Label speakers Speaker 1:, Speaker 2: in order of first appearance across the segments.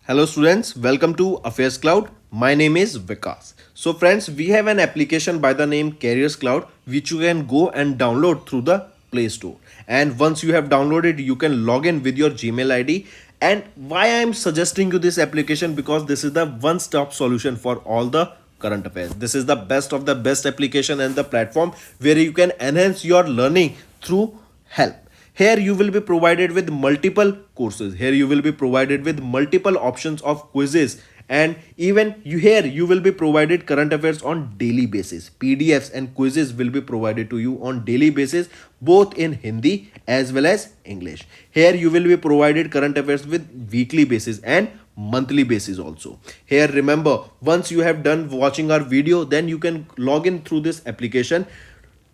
Speaker 1: Hello students, welcome to Affairscloud. My name is Vikas. So friends, we have an application by the name Careers Cloud which you can go and download through the Play Store. And once you have downloaded, you can log in with your Gmail ID. And why I am suggesting you this application, because this is the one-stop solution for all the current affairs. This is the best of the best application and the platform where you can enhance your learning through help. Here you will be provided with multiple courses. Here you will be provided with multiple options of quizzes, and even you will be provided current affairs on daily basis. PDFs and quizzes will be provided to you on daily basis, both in Hindi as well as English. Here you will be provided current affairs with weekly basis and monthly basis also. Here remember, once you have done watching our video, then you can log in through this application,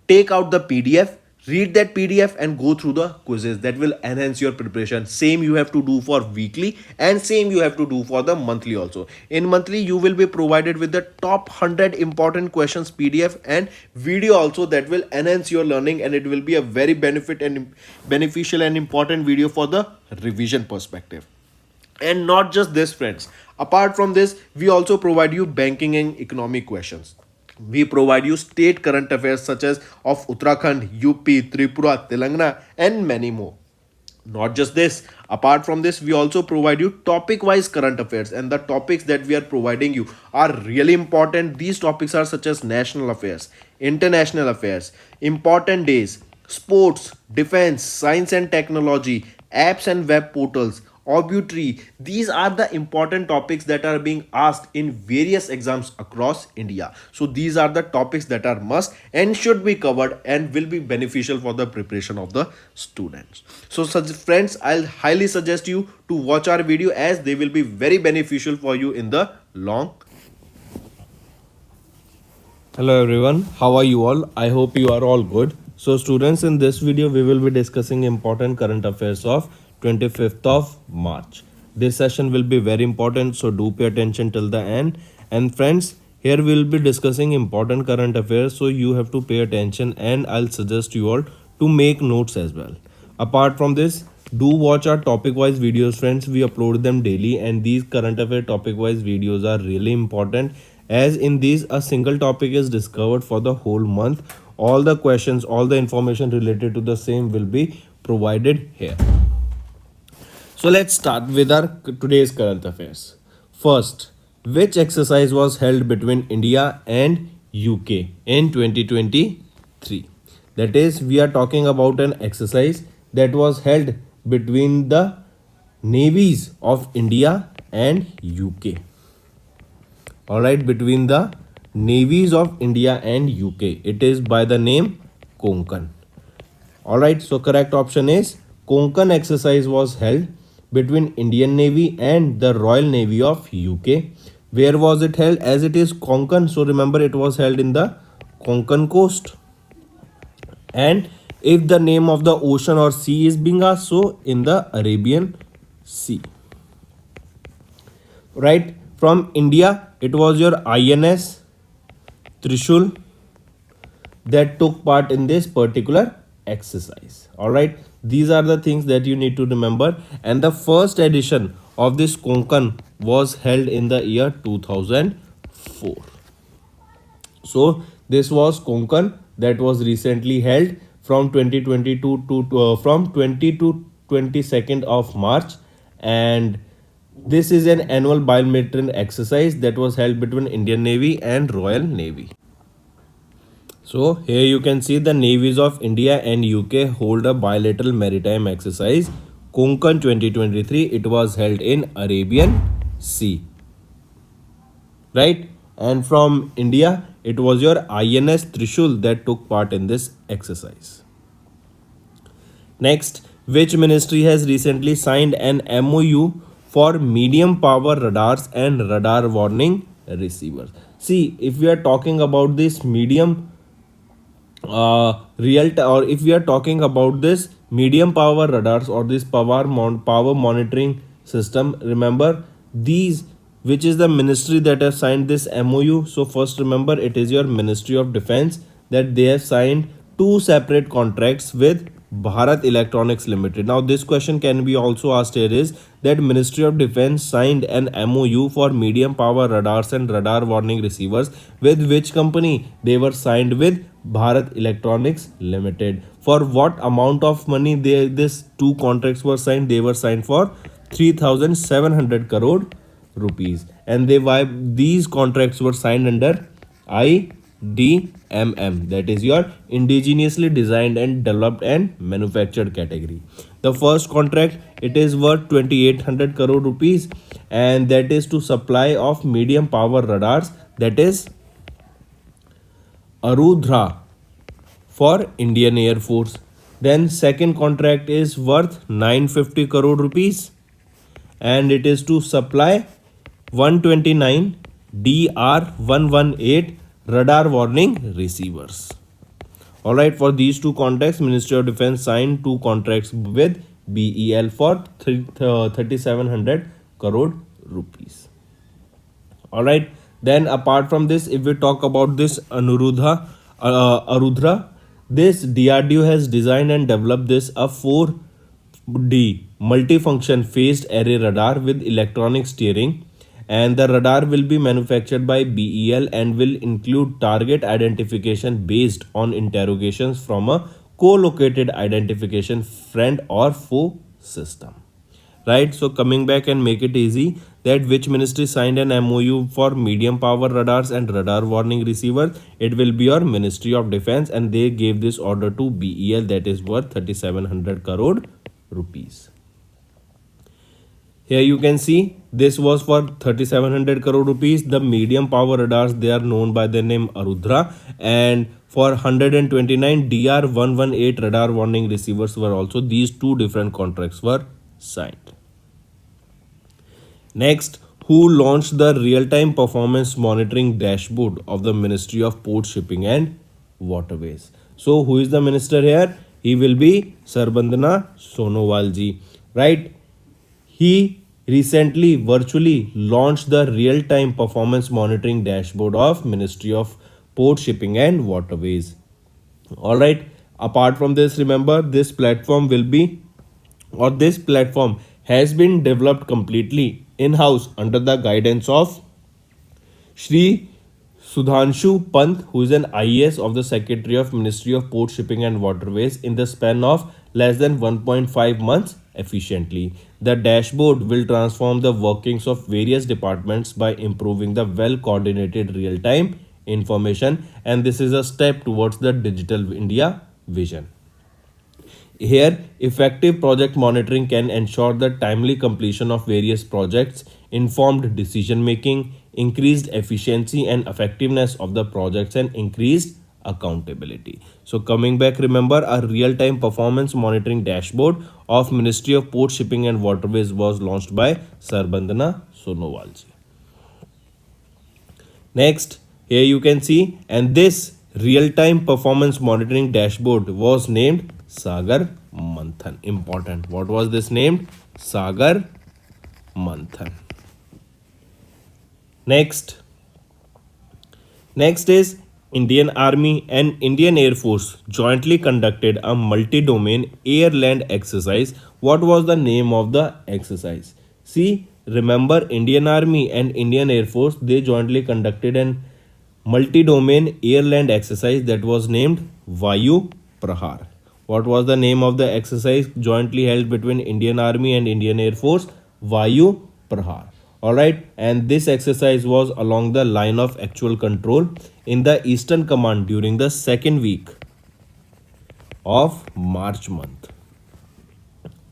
Speaker 1: take out the PDF, read that PDF and go through the quizzes. That will enhance your preparation. Same you have to do for weekly and same you have to do for the monthly also. In monthly you will be provided with the top 100 important questions PDF and video also, that will enhance your learning, and it will be a very beneficial and important video for the revision perspective. And not just this friends, apart from this we also provide you banking and economic questions. We provide you state current affairs such as of Uttarakhand, UP, Tripura, Telangana, and many more. Not just this, apart from this, we also provide you topic wise current affairs, and the topics that we are providing you are really important. These topics are such as national affairs, international affairs, important days, sports, defense, science and technology, apps and web portals, obituary. These are the important topics that are being asked in various exams across India. So these are the topics that are must and should be covered and will be beneficial for the preparation of the students. So such friends, I'll highly suggest you to watch our video, as they will be very beneficial for you in the long. Hello everyone, how are you all? I hope you are all good. So students, in this video we will be discussing important current affairs of 25th of March. This session will be very important, so do pay attention till the end. And friends, here we will be discussing important current affairs, so you have to pay attention, and I'll suggest you all to make notes as well. Apart from this, do watch our topic wise videos friends. We upload them daily, and these current affair topic wise videos are really important, as in these a single topic is discovered for the whole month. All the questions, all the information related to the same will be provided here. So let's start with our today's current affairs. First, which exercise was held between India and UK in 2023? That is, we are talking about an exercise that was held between the navies of India and UK. Alright, between the navies of India and UK. It is by the name Konkan. Alright, so correct option is Konkan exercise was held between Indian Navy and the Royal Navy of UK. Where was it held? As it is Konkan, so remember it was held in the Konkan coast. And if the name of the ocean or sea is being asked, so in the Arabian Sea. Right, from India it was your INS Trishul that took part in this particular exercise. All right, these are the things that you need to remember. And the first edition of this Konkan was held in the year 2004. So this was Konkan that was recently held from 2022 to from 20 to 22nd of March, and this is an annual bilateral exercise that was held between Indian Navy and Royal Navy. So here you can see the navies of India and UK hold a bilateral maritime exercise. Konkan 2023, it was held in Arabian Sea. Right? And from India, it was your INS Trishul that took part in this exercise. Next, which ministry has recently signed an MOU for medium power radars and radar warning receivers? See, if we are talking about this medium or if we are talking about this medium power radars or this power monitoring system, remember these, which is the ministry that have signed this MOU. So first remember, it is your Ministry of Defense, that they have signed two separate contracts with Bharat Electronics Limited. Now this question can be also asked here is that Ministry of Defense signed an MOU for medium power radars and radar warning receivers with which company? They were signed with Bharat Electronics Limited. For what amount of money this two contracts were signed? They were signed for 3,700 crore rupees, and these contracts were signed under IDMM, that is your indigenously designed and developed and manufactured category. The first contract, it is worth 2,800 crore rupees, and that is to supply of medium power radars, that is Arudhra for Indian Air Force. Then second contract is worth 950 crore rupees, and it is to supply 129 DR118 radar warning receivers. Alright, for these two contracts, Ministry of Defense signed two contracts with BEL for 3,700 crore rupees. Alright, then apart from this, if we talk about this Arudhra, this DRDO has designed and developed this a 4D multifunction phased array radar with electronic steering, and the radar will be manufactured by BEL and will include target identification based on interrogations from a co-located identification friend or foe system. Right, so coming back and make it easy, that which ministry signed an MOU for medium power radars and radar warning receivers? It will be your Ministry of Defense, and they gave this order to BEL, that is worth 3,700 crore rupees. Here you can see this was for 3,700 crore rupees. The medium power radars, they are known by the name Arudhra, and for 129 DR118 radar warning receivers were also, these two different contracts were signed. Next, who launched the real-time performance monitoring dashboard of the Ministry of Port, Shipping and Waterways? So who is the minister here? He will be Sarbandana Sonowal ji, right? He recently virtually launched the real-time performance monitoring dashboard of Ministry of Port, Shipping and Waterways. Alright, apart from this, remember this platform has been developed completely in-house under the guidance of Shri Sudhanshu Pant, who is an IAS of the Secretary of Ministry of Port, Shipping and Waterways, in the span of less than 1.5 months efficiently. The dashboard will transform the workings of various departments by improving the well-coordinated real-time information, and this is a step towards the Digital India vision. Here, effective project monitoring can ensure the timely completion of various projects, informed decision making, increased efficiency and effectiveness of the projects, and increased accountability. So coming back, remember, a real-time performance monitoring dashboard of Ministry of Port, Shipping and Waterways was launched by Sarbandana Sonowal ji. Next, here you can see, and this real-time performance monitoring dashboard was named Sagar Manthan. Important. What was this named? Sagar Manthan. Next is Indian Army and Indian Air Force jointly conducted a multi-domain air-land exercise. What was the name of the exercise? See, remember, Indian Army and Indian Air Force, they jointly conducted an multi-domain air-land exercise that was named Vayu Prahar. What was the name of the exercise jointly held between Indian Army and Indian Air Force? Vayu Prahar. Alright, and this exercise was along the line of actual control in the Eastern Command during the second week of March month.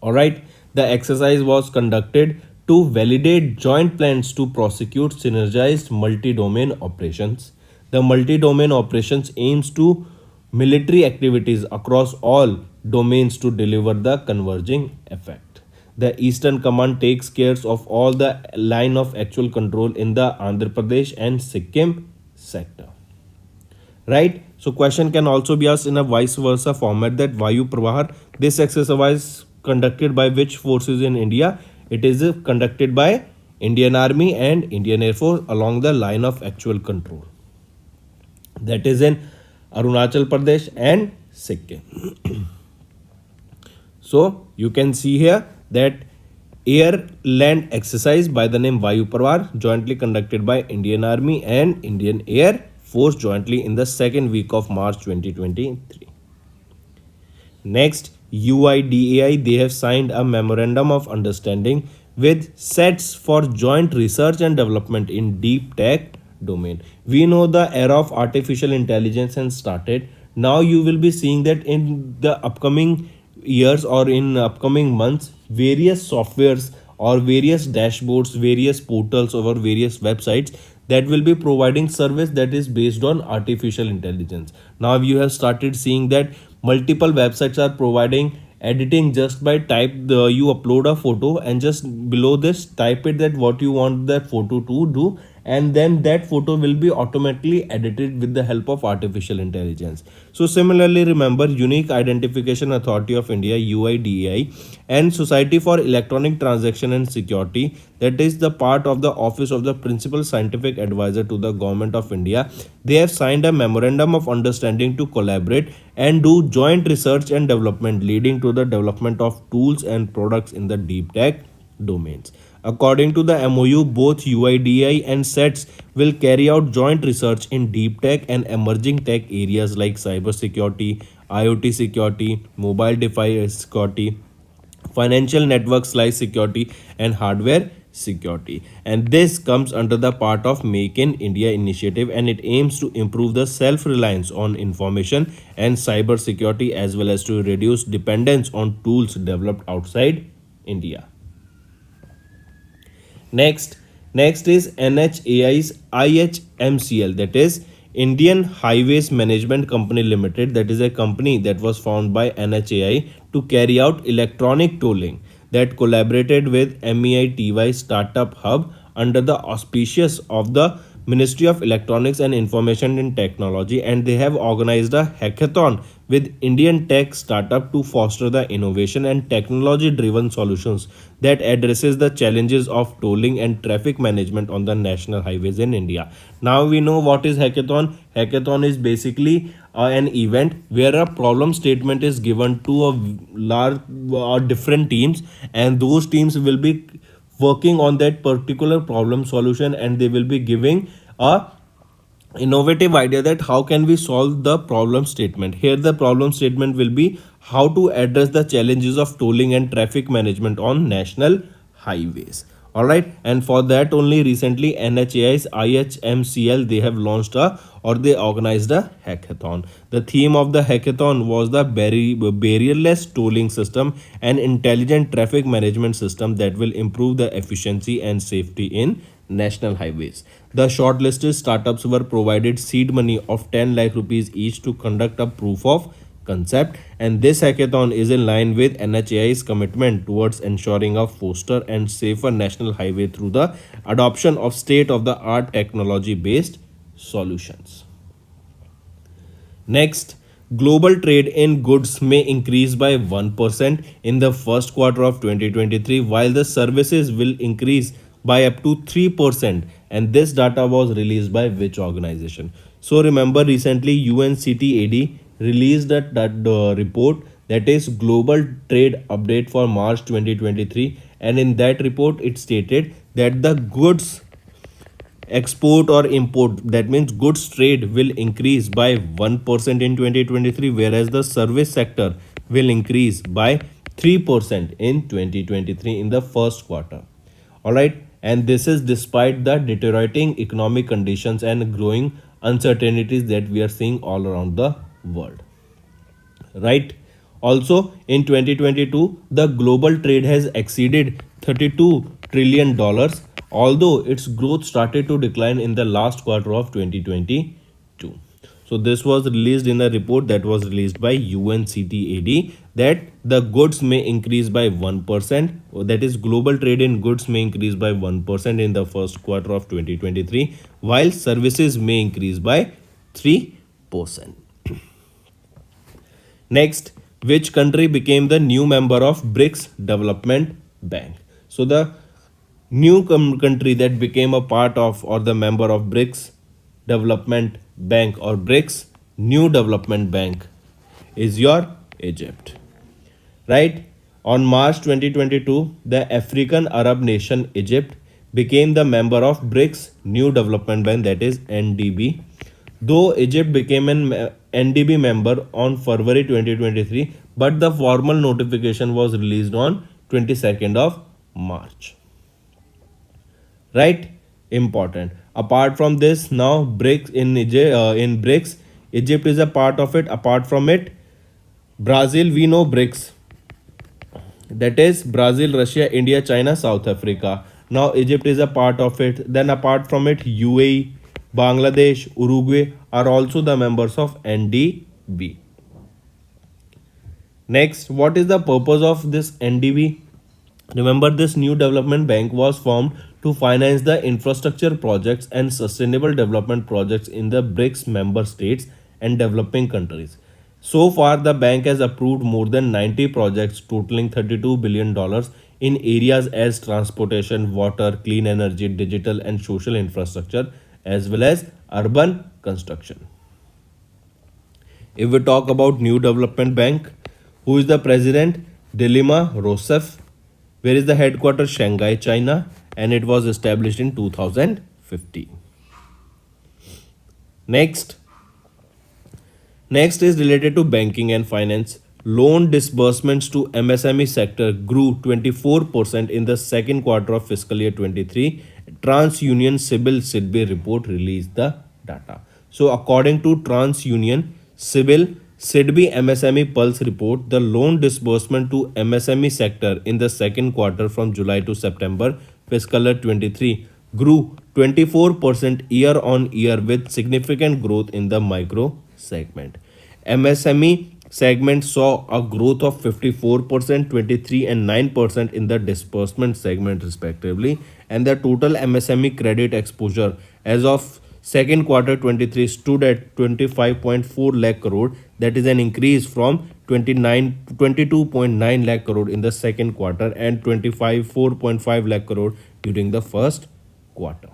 Speaker 1: Alright, the exercise was conducted to validate joint plans to prosecute synergized multi-domain operations. The multi-domain operations aims to military activities across all domains to deliver the converging effect. The Eastern Command takes care of all the line of actual control in the Andhra Pradesh and Sikkim sector. Right? So question can also be asked in a vice versa format, that Vayu Prahar, this exercise was conducted by which forces in India? It is conducted by Indian Army and Indian Air Force along the line of actual control. That is in Arunachal Pradesh and Sikkim. So you can see here that air land exercise by the name Vayu Parvar jointly conducted by Indian Army and Indian Air Force jointly in the second week of March 2023. Next, UIDAI, they have signed a memorandum of understanding with sets for joint research and development in deep tech domain. We know the era of artificial intelligence has started. Now you will be seeing that in the upcoming years or in upcoming months, various softwares or various dashboards, various portals or various websites that will be providing service that is based on artificial intelligence. Now you have started seeing that multiple websites are providing editing just by you upload a photo and just below this type it that what you want that photo to do, and then that photo will be automatically edited with the help of artificial intelligence. So similarly, remember, Unique Identification Authority of India, UIDAI, and Society for Electronic Transaction and Security, that is the part of the office of the principal scientific advisor to the government of India, they have signed a memorandum of understanding to collaborate and do joint research and development leading to the development of tools and products in the deep tech domains. According to the MOU, both UIDI and SETS will carry out joint research in deep tech and emerging tech areas like cybersecurity, IoT security, mobile device security, financial network slice security, and hardware security. And this comes under the part of Make in India initiative, and it aims to improve the self reliance on information and cyber security as well as to reduce dependence on tools developed outside India. Next is NHAI's IHMCL, that is Indian Highways Management Company Limited, that is a company that was found by NHAI to carry out electronic tolling, that collaborated with MEITY Startup Hub under the auspices of the Ministry of Electronics and Information and Technology, and they have organized a hackathon with Indian tech startup to foster the innovation and technology driven solutions that addresses the challenges of tolling and traffic management on the national highways in India. Now we know what is hackathon. Hackathon is basically an event where a problem statement is given to a large different teams, and those teams will be working on that particular problem solution, and they will be giving a innovative idea that how can we solve the problem statement. Here the problem statement will be how to address the challenges of tolling and traffic management on national highways. All right, and for that only recently NHAI's IHMCL, they have launched a or they organized a hackathon. The theme of the hackathon was the barrierless tolling system, an intelligent traffic management system that will improve the efficiency and safety in national highways. The shortlisted startups were provided seed money of 10 lakh rupees each to conduct a proof of concept, and this hackathon is in line with NHAI's commitment towards ensuring a faster and safer national highway through the adoption of state of the art technology based solutions. Next, global trade in goods may increase by 1% in the first quarter of 2023, while the services will increase by up to 3%. And this data was released by which organization? So remember, recently UNCTAD released that report, that is Global Trade Update for March 2023, and in that report it stated that the goods export or import, that means goods trade, will increase by 1% in 2023, whereas the service sector will increase by 3% in 2023 in the first quarter. All right, and this is despite the deteriorating economic conditions and growing uncertainties that we are seeing all around the world, right? Also in 2022 the global trade has exceeded 32 trillion dollars, although its growth started to decline in the last quarter of 2022. So this was released in a report that was released by UNCTAD, that the goods may increase by 1%, that is global trade in goods may increase by 1% in the first quarter of 2023, while services may increase by 3%. Next, which country became the new member of BRICS Development Bank? So the new country that became a part of or the member of BRICS Development Bank or BRICS New Development Bank is your Egypt, right? On March 2022, the African Arab nation Egypt became the member of BRICS New Development Bank, that is NDB. Though Egypt became an NDB member on February 2023, but the formal notification was released on 22nd of March. Right? Important. Apart from this, now BRICS in BRICS, Egypt is a part of it. Apart from it, Brazil, we know BRICS, that is Brazil, Russia, India, China, South Africa. Now Egypt is a part of it. Then apart from it, UAE, Bangladesh, Uruguay are also the members of NDB. Next, what is the purpose of this NDB? Remember, this new development bank was formed to finance the infrastructure projects and sustainable development projects in the BRICS member states and developing countries. So far, the bank has approved more than 90 projects totaling $32 billion in areas as transportation, water, clean energy, digital and social infrastructure, as well as urban construction. If we talk about New Development Bank, who is the president? Dilema Rousseff. Where is the headquarters? Shanghai, China, and it was established in 2015. Next is related to banking and finance. Loan disbursements to MSME sector grew 24% in the second quarter of fiscal year 23. TransUnion CIBIL SIDBI report released the data. So according to TransUnion CIBIL SIDBI MSME Pulse report, the loan disbursement to MSME sector in the second quarter from July to September fiscal year 23 grew 24% year on year with significant growth in the micro segment. MSME segment saw a growth of 54%, 23 and 9% in the disbursement segment respectively, and the total MSME credit exposure as of second quarter 23 stood at 25.4 lakh crore, that is an increase from 22.9 lakh crore in the second quarter and 4.5 lakh crore during the first quarter.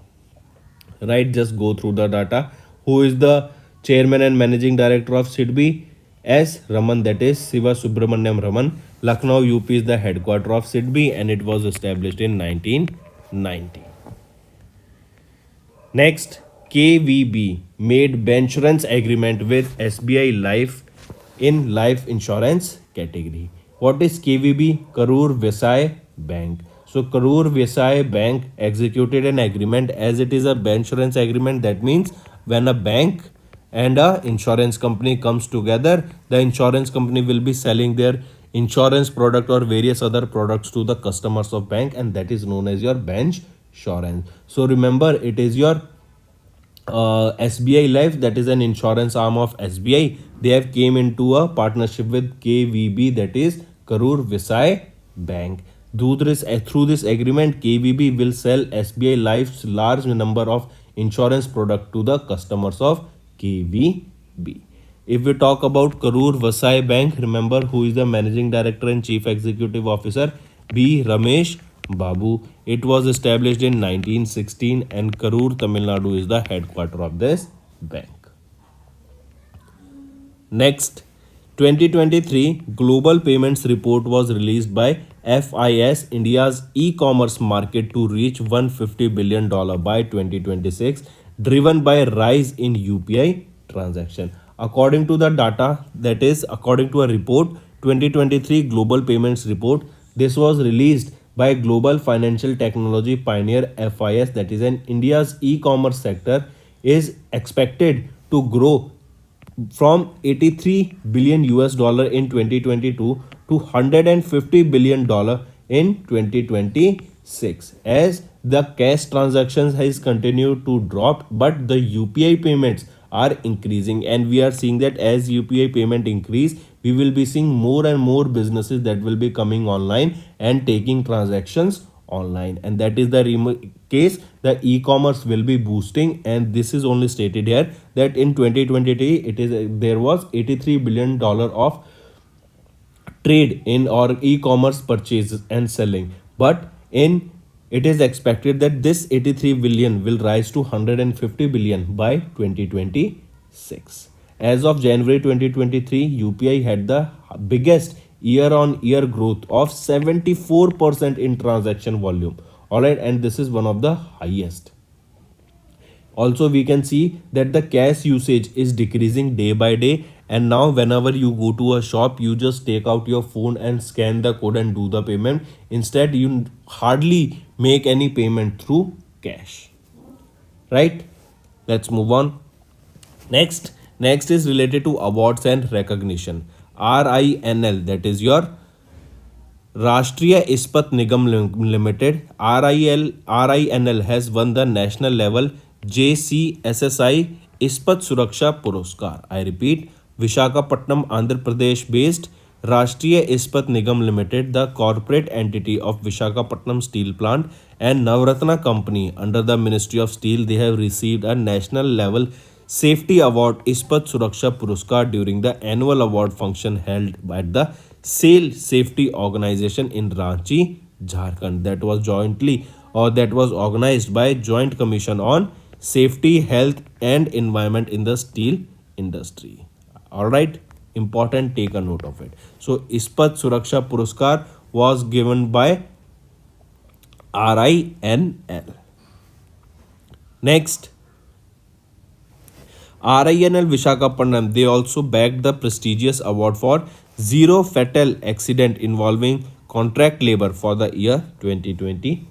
Speaker 1: Right, just go through the data. Who is the chairman and managing director of SIDBI? S. Raman, that is Siva Subramaniam Raman. Lucknow, UP is the headquarter of SIDBI and it was established in 1990. Next, KVB made bancassurance agreement with SBI Life in life insurance category. What is KVB? Karur Vysya Bank. So Karur Vysya Bank executed an agreement. As it is a bancassurance agreement, that means when a bank and a insurance company comes together, the insurance company will be selling their insurance product or various other products to the customers of bank, and that is known as your bancassurance. So remember, it is your SBI Life, that is an insurance arm of SBI. They have came into a partnership with KVB, that is Karur Vysya Bank. Through this agreement, KVB will sell SBI Life's large number of insurance product to the customers of KVB. If we talk about Karur Vysya Bank, remember who is the managing director and chief executive officer? B. Ramesh Babu. It was established in 1916 and Karur, Tamil Nadu is the headquarter of this bank. Next, 2023 Global Payments Report was released by FIS, India's e-commerce market to reach $150 billion by 2026, driven by rise in UPI transaction. According to the data, that is according to a report, 2023 Global Payments Report, this was released by global financial technology pioneer FIS, that is an India's e-commerce sector is expected to grow from 83 billion US dollar in 2022 to 150 billion dollar in 2026, as the cash transactions has continued to drop, but the UPI payments are increasing, and we are seeing that as UPI payment increase, we will be seeing more and more businesses that will be coming online and taking transactions online, and that is the case. The e-commerce will be boosting, and this is only stated here that in 2023 there was 83 billion dollar of trade in or e-commerce purchases and selling, but in it is expected that this 83 billion will rise to 150 billion by 2026. As of January 2023, UPI had the biggest year on year growth of 74% in transaction volume. All right, and this is one of the highest. Also, we can see that the cash usage is decreasing day by day, and now whenever you go to a shop, you just take out your phone and scan the code and do the payment. Instead, you hardly make any payment through cash. Right? Let's move on. Next is related to awards and recognition. RINL, that is your Rashtriya Ispat Nigam Limited, RINL has won the national level JCSSI Ispat Suraksha Puruskar. I repeat, Visakhapatnam, Andhra Pradesh based Rashtriya Ispat Nigam Limited, the corporate entity of Visakhapatnam Steel Plant and Navratna Company under the Ministry of Steel, they have received a national level Safety Award Ispat Suraksha Puruskar during the annual award function held at the SAIL Safety Organization in Ranchi, Jharkhand. That was organized by Joint Commission on Safety, Health and Environment in the Steel Industry. All right, important, take a note of it. So Ispat Suraksha Puruskar was given by RINL. Next, RINL Visakhapatnam, they also bagged the prestigious award for zero fatal accident involving contract labor for the year 2022.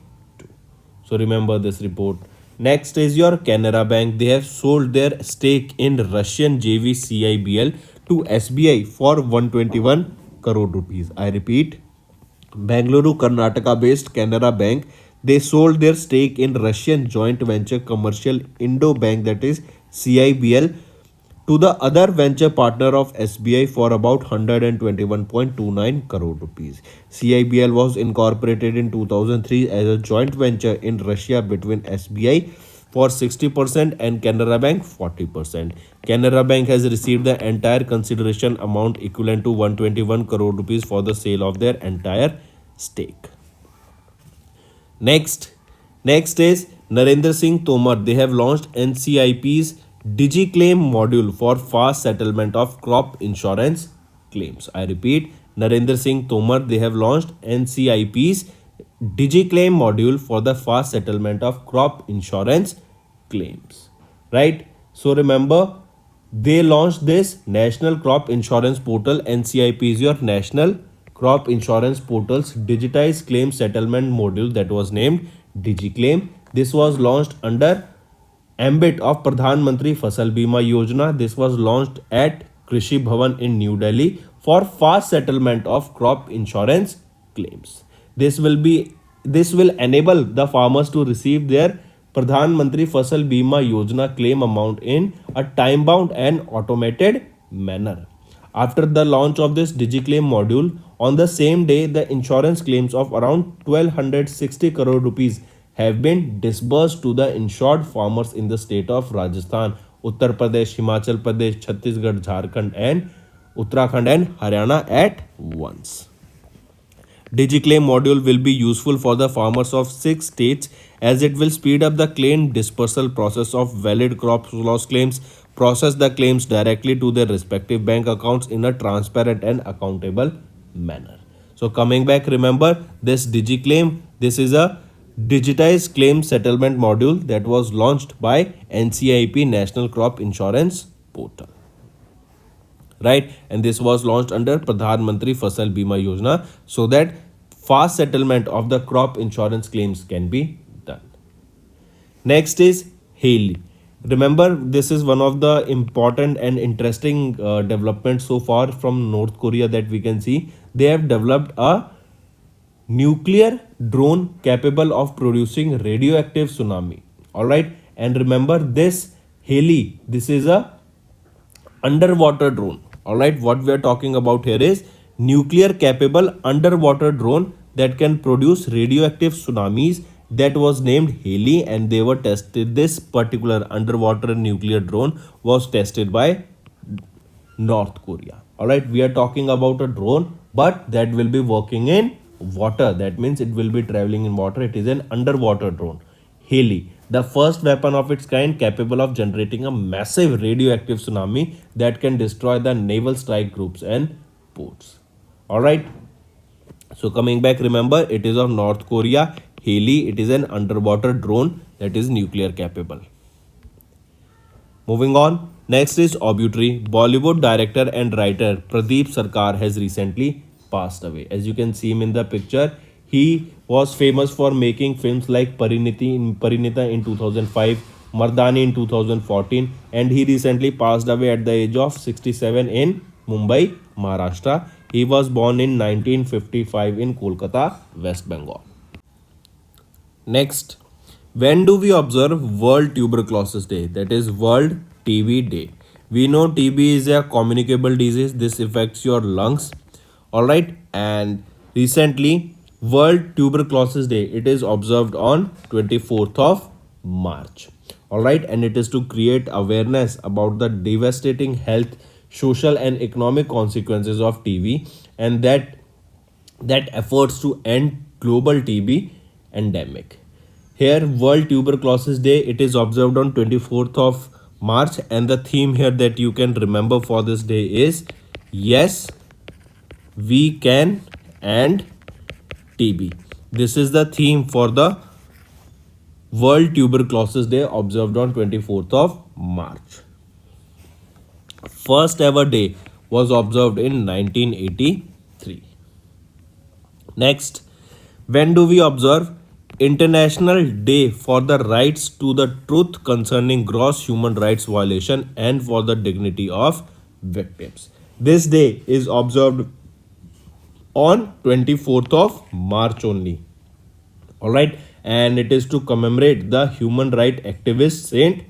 Speaker 1: So remember this report. Next is your Canara Bank. They have sold their stake in Russian JV CIBL to SBI for 121 crore rupees. I repeat, Bengaluru, Karnataka based Canara Bank, they sold their stake in Russian joint venture commercial Indo Bank, that is CIBL, to the other venture partner of SBI for about 121.29 crore rupees. CIBL was incorporated in 2003 as a joint venture in Russia between SBI for 60% and Canara Bank 40%. Canara Bank has received the entire consideration amount equivalent to 121 crore rupees for the sale of their entire stake. Next is Narendra Singh Tomar. They have launched NCIP's DigiClaim module for fast settlement of crop insurance claims. I repeat, Narendra Singh Tomar, they have launched NCIP's DigiClaim module for the fast settlement of crop insurance claims. Right? So remember, they launched this National Crop Insurance Portal. NCIP is your National Crop Insurance Portal's digitized claim settlement module that was named DigiClaim. This was launched under ambit of Pradhan Mantri Fasal Bima Yojana. This was launched at Krishi Bhavan in New Delhi for fast settlement of crop insurance claims. This will enable the farmers to receive their Pradhan Mantri Fasal Bima Yojana claim amount in a time bound and automated manner. After the launch of this DigiClaim module, on the same day, the insurance claims of around 1260 crore rupees have been disbursed to the insured farmers in the state of Rajasthan, Uttar Pradesh, Himachal Pradesh, Chhattisgarh, Jharkhand and Uttarakhand and Haryana at once. DigiClaim module will be useful for the farmers of 6 states as it will speed up the claim dispersal process of valid crop loss claims, process the claims directly to their respective bank accounts in a transparent and accountable manner. So coming back, remember this DigiClaim, this is a digitized claim settlement module that was launched by NCIP National Crop Insurance Portal. Right, and this was launched under Pradhan Mantri Fasal Bima Yojana so that fast settlement of the crop insurance claims can be done. Next is Haley. Remember, this is one of the important and interesting developments so far from North Korea that we can see. They have developed a nuclear drone capable of producing radioactive tsunami. All right, and remember this Haley, this is a underwater drone. All right, what we are talking about here is nuclear capable underwater drone that can produce radioactive tsunamis, that was named Haley, and they were tested. This particular underwater nuclear drone was tested by North Korea. All right, we are talking about a drone, but that will be working in water. That means it will be traveling in water. It is an underwater drone. Haley, the first weapon of its kind capable of generating a massive radioactive tsunami that can destroy the naval strike groups and ports. All right. So coming back, remember it is of North Korea. Haley, it is an underwater drone that is nuclear capable. Moving on, next is obituary. Bollywood director and writer Pradeep Sarkar has recently passed away. As you can see him in the picture, he was famous for making films like Parinita in 2005, Mardani in 2014, and he recently passed away at the age of 67 in Mumbai, Maharashtra. He was born in 1955 in Kolkata, West Bengal. Next, when do we observe World Tuberculosis Day? That is World TB Day. We know TB is a communicable disease. This affects your lungs. All right, and recently World Tuberculosis Day, it is observed on 24th of March. All right, and it is to create awareness about the devastating health, social and economic consequences of TB, and that efforts to end global TB endemic. Here, World Tuberculosis Day, it is observed on 24th of March, and the theme here that you can remember for this day is Yes, We Can and TB. This is the theme for the World Tuberculosis Day observed on 24th of March. First ever day was observed in 1983. Next, when do we observe International Day for the Rights to the Truth concerning gross human rights violation and for the dignity of victims? This day is observed on 24th of March only. All right, and it is to commemorate the human rights activist Saint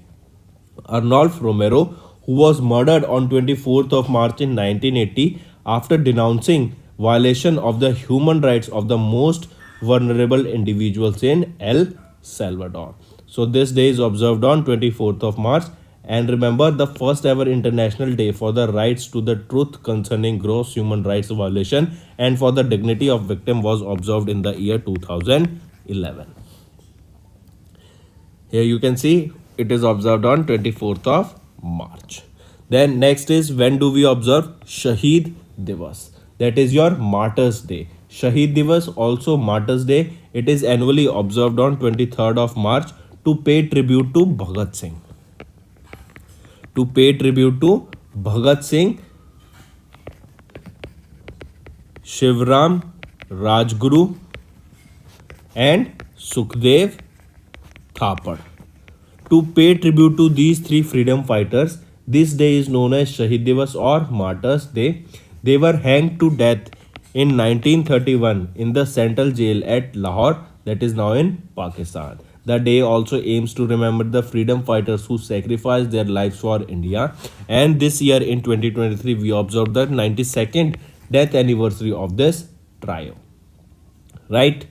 Speaker 1: Arnolf Romero, who was murdered on 24th of March in 1980 after denouncing violation of the human rights of the most vulnerable individuals in El Salvador. So this day is observed on 24th of March, and remember the first ever international day for the rights to the truth concerning gross human rights violation and for the dignity of victim was observed in the year 2011. Here you can see it is observed on 24th of March. Then next is when do we observe Shaheed Divas? That is your Martyrs Day. Shaheed Divas, also Martyrs Day. It is annually observed on 23rd of March to pay tribute to Bhagat Singh. To pay tribute to Bhagat Singh, Shivram, Rajguru and Sukhdev Thapar. To pay tribute to these three freedom fighters, this day is known as Shaheed Divas or Martyrs Day. They were hanged to death in 1931 in the central jail at Lahore, that is now in Pakistan. The day also aims to remember the freedom fighters who sacrificed their lives for India. And this year in 2023, we observed the 92nd death anniversary of this trio. Right?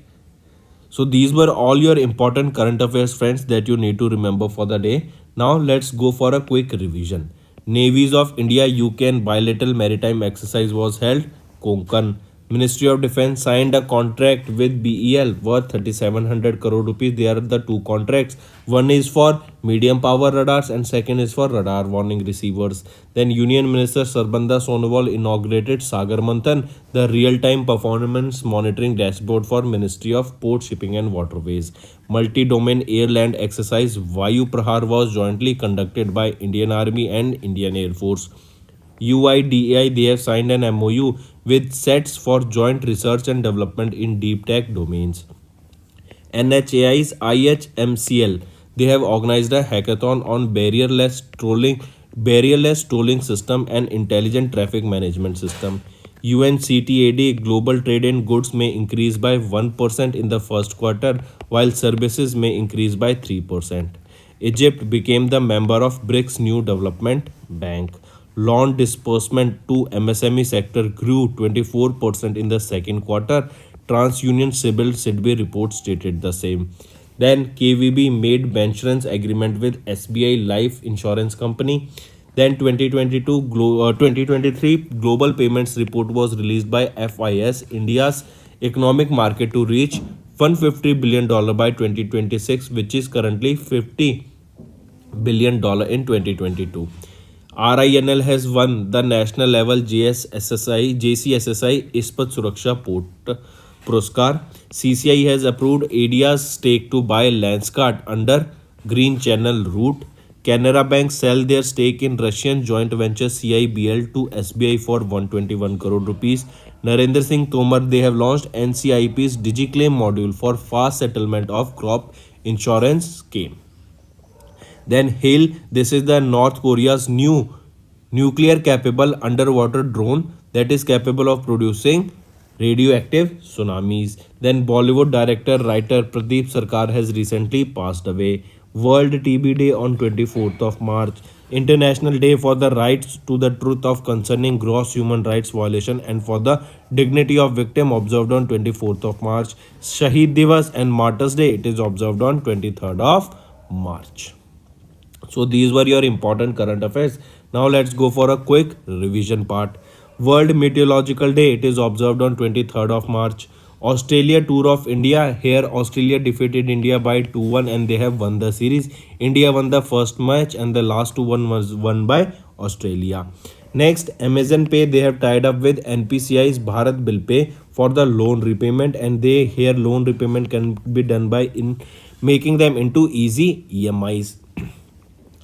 Speaker 1: So these were all your important current affairs, friends, that you need to remember for the day. Now let's go for a quick revision. Navies of India UK and bilateral maritime exercise was held. Konkan. Ministry of Defence signed a contract with BEL worth 3700 crore rupees. There are the two contracts. One is for medium power radars and second is for radar warning receivers. Then Union Minister Sarbanda Sonowal inaugurated Sagar Manthan, the real-time performance monitoring dashboard for Ministry of Port, Shipping and Waterways. Multi-domain air-land exercise Vayu Prahar was jointly conducted by Indian Army and Indian Air Force. UIDAI, they have signed an MOU with SETS for joint research and development in deep tech domains. NHAI's IHMCL, they have organized a hackathon on barrierless tolling system and intelligent traffic management system. UNCTAD, global trade in goods may increase by 1% in the first quarter, while services may increase by 3%. Egypt became the member of BRICS New Development Bank. Loan disbursement to MSME sector grew 24% in the second quarter. TransUnion Sibyl Sidbey report stated the same. Then KVB made bancassurance agreement with SBI Life Insurance Company. Then 2023 Global Payments Report was released by FIS, India's economic market to reach $150 billion by 2026, which is currently $50 billion in 2022. RINL has won the national level JCSSI Ispat Suraksha Port Puruskar. CCI has approved ADIA's stake to buy Landscart under Green Channel route. Canara Bank sell their stake in Russian joint venture CIBL to SBI for 121 crore rupees. Narendra Singh Tomar, they have launched NCIP's DigiClaim module for fast settlement of crop insurance scheme. Then Hail, this is the North Korea's new nuclear capable underwater drone that is capable of producing radioactive tsunamis. Then Bollywood director writer Pradeep Sarkar has recently passed away. World TB Day on 24th of March. International Day for the rights to the truth of concerning gross human rights violation and for the dignity of victim observed on 24th of March. Shahid Divas and Martyrs Day, it is observed on 23rd of March. So these were your important current affairs. Now let's go for a quick revision part. World Meteorological Day, it is observed on 23rd of March. Australia Tour of India, here Australia defeated India by 2-1 and they have won the series. India won the first match and the last 2-1 was won by Australia. Next, Amazon Pay, they have tied up with NPCI's Bharat Bill Pay for the loan repayment, and they here loan repayment can be done by in making them into easy EMIs.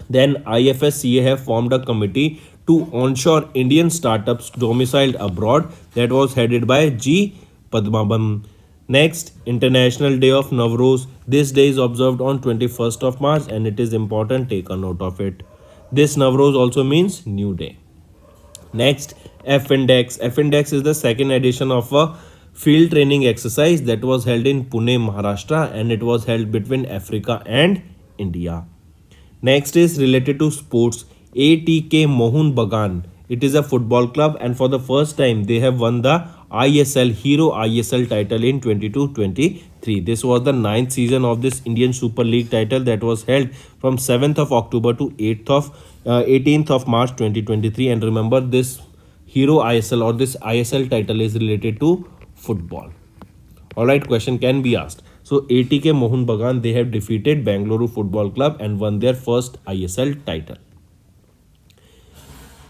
Speaker 1: Then IFSCA have formed a committee to onshore Indian startups domiciled abroad that was headed by G. Padmanabhan. Next, International Day of Navroz. This day is observed on 21st of March and it is important, take a note of it. This Navroz also means new day. Next, F-Index. F-Index is the second edition of a field training exercise that was held in Pune, Maharashtra, and it was held between Africa and India. Next is related to sports. ATK Mohun Bagan. It is a football club and for the first time they have won the ISL Hero ISL title in 22-23. This was the 9th season of this Indian Super League title that was held from 7th of October to 18th of March 2023. And remember, this Hero ISL or this ISL title is related to football. Alright, question can be asked. So ATK Mohun Bagan, they have defeated Bengaluru Football Club and won their first ISL title.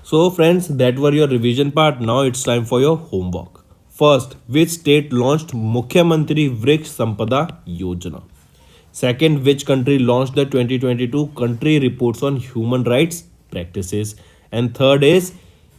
Speaker 1: So friends, that were your revision part. Now it's time for your homework. First, which state launched Mukhyamantri Vriksh Sampada Yojana? Second, which country launched the 2022 country reports on human rights practices? And third is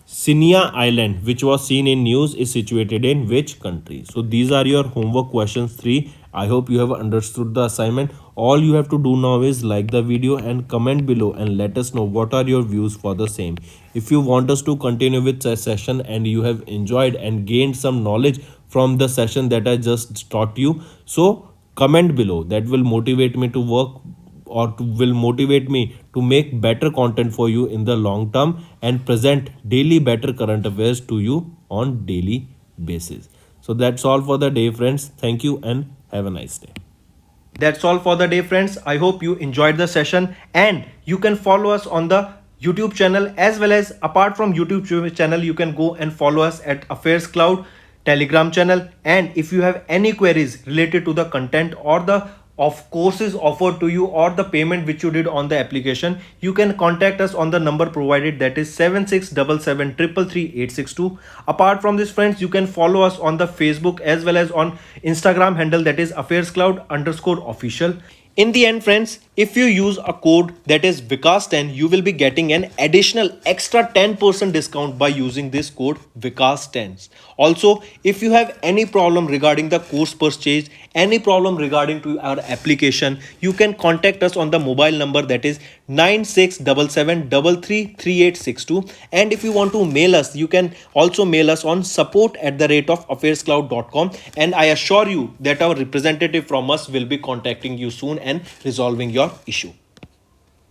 Speaker 1: Sinia Island, which was seen in news, is situated in which country? So these are your homework questions 3. I hope you have understood the assignment. All you have to do now is like the video and comment below and let us know what are your views for the same. If you want us to continue with the session and you have enjoyed and gained some knowledge from the session that I just taught you, so comment below. That will motivate me to work will motivate me to make better content for you in the long term and present daily better current affairs to you on daily basis. So that's all for the day, friends. Thank you and have a nice day. That's all for the day, friends. I hope you enjoyed the session and you can follow us on the YouTube channel as well as apart from YouTube channel, you can go and follow us at Affairscloud Telegram channel. And if you have any queries related to the content or the of courses offered to you or the payment which you did on the application, you can contact us on the number provided, that is 7677333862. Apart from this, friends, you can follow us on the Facebook as well as on Instagram handle, that is Affairscloud_official. In the end, friends, if you use a code that is Vikas10, you will be getting an additional extra 10% discount by using this code Vikas10. Also, if you have any problem regarding the course purchase, any problem regarding to our application, you can contact us on the mobile number, that is 9677333862. And if you want to mail us, you can also mail us on support@affairscloud.com. And I assure you that our representative from us will be contacting you soon and resolving your issue.